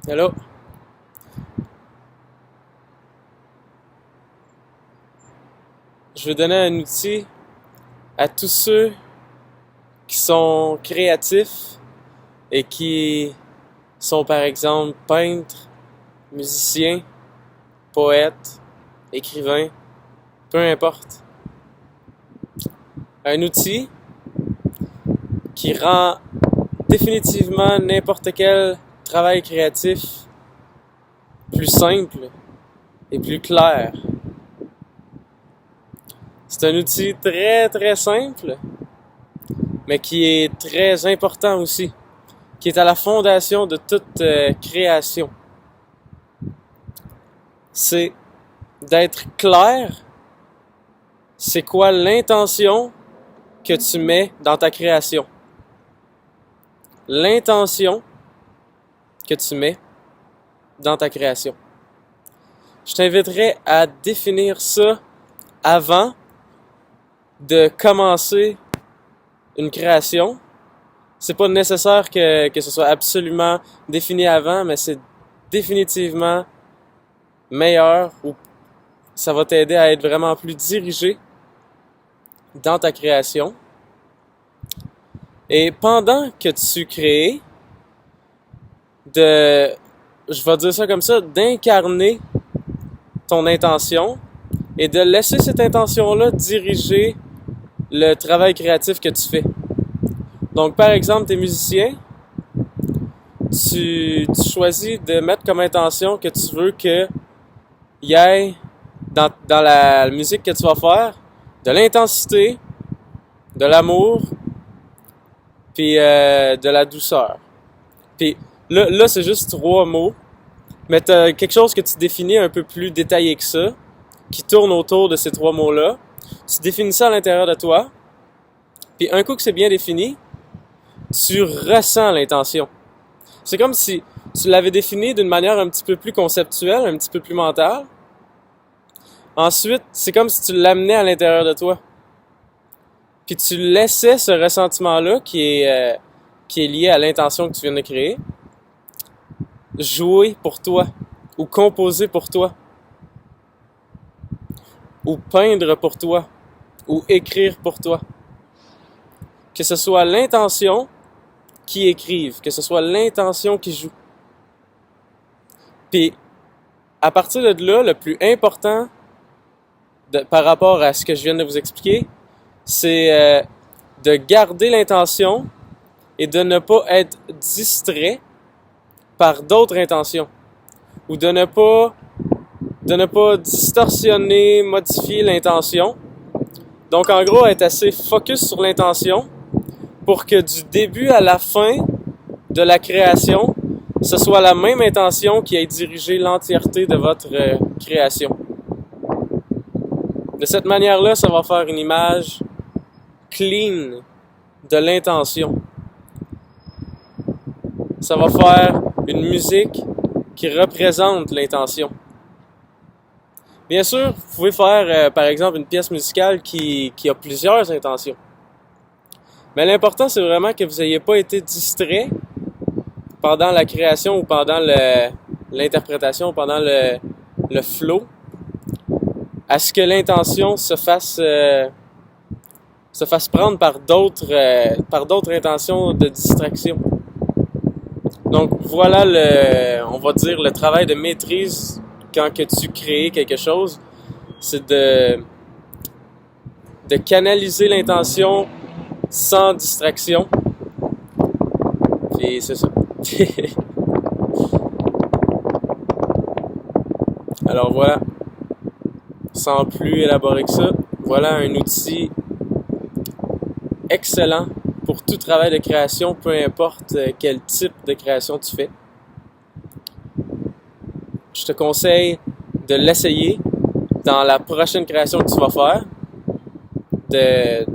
Hello. Je veux donner un outil à tous ceux qui sont créatifs et qui sont par exemple peintres, musiciens, poètes, écrivains, peu importe. Un outil qui rend définitivement n'importe quel travail créatif plus simple et plus clair. C'est un outil très très simple, mais qui est très important aussi, qui est à la fondation de toute création. C'est d'être clair, c'est quoi l'intention que tu mets dans ta création. L'intention que tu mets dans ta création. Je t'inviterai à définir ça avant de commencer une création. C'est pas nécessaire que ce soit absolument défini avant, mais c'est définitivement meilleur ou ça va t'aider à être vraiment plus dirigé dans ta création. Et pendant que tu crées, je vais dire ça comme ça, d'incarner ton intention et de laisser cette intention-là diriger le travail créatif que tu fais. Donc, par exemple, t'es musicien, tu choisis de mettre comme intention que tu veux qu'il y ait dans la musique que tu vas faire de l'intensité, de l'amour, puis de la douceur. Puis là c'est juste 3 mots, mais t'as quelque chose que tu définis un peu plus détaillé que ça, qui tourne autour de ces 3 mots-là. Tu définis ça à l'intérieur de toi, puis un coup que c'est bien défini, tu ressens l'intention. C'est comme si tu l'avais défini d'une manière un petit peu plus conceptuelle, un petit peu plus mentale. Ensuite, c'est comme si tu l'amenais à l'intérieur de toi. Puis tu laissais ce ressentiment-là qui est lié à l'intention que tu viens de créer, jouer pour toi, ou composer pour toi, ou peindre pour toi, ou écrire pour toi. Que ce soit l'intention qui écrive, que ce soit l'intention qui joue. Puis, à partir de là, le plus important par rapport à ce que je viens de vous expliquer, c'est de garder l'intention et de ne pas être distrait par d'autres intentions. Ou de ne pas distorsionner, modifier l'intention. Donc en gros, être assez focus sur l'intention pour que du début à la fin de la création, ce soit la même intention qui ait dirigé l'entièreté de votre création. De cette manière-là, ça va faire une image clean de l'intention. Ça va faire une musique qui représente l'intention. Bien sûr, vous pouvez faire, par exemple, une pièce musicale qui a plusieurs intentions. Mais l'important, c'est vraiment que vous n'ayez pas été distrait pendant la création ou pendant l'interprétation, pendant le flow, à ce que l'intention se fasse prendre par d'autres intentions de distraction. Donc voilà on va dire le travail de maîtrise quand que tu crées quelque chose, c'est de canaliser l'intention sans distraction. Puis c'est ça. Alors voilà, sans plus élaborer que ça, voilà un outil excellent pour tout travail de création, peu importe quel type de création tu fais. Je te conseille de l'essayer dans la prochaine création que tu vas faire, de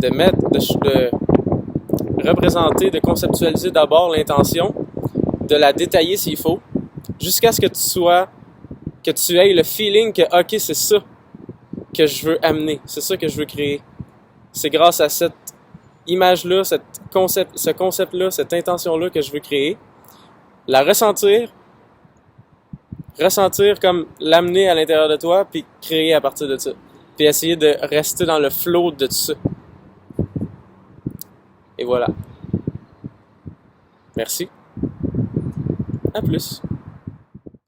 représenter, de conceptualiser d'abord l'intention, de la détailler s'il faut, jusqu'à ce que tu aies le feeling que ok, c'est ça que je veux amener, c'est ça que je veux créer. C'est grâce à cette image-là, ce concept-là, cette intention-là que je veux créer, la ressentir, ressentir comme l'amener à l'intérieur de toi, puis créer à partir de ça. Puis essayer de rester dans le flow de tout ça. Et voilà. Merci. À plus.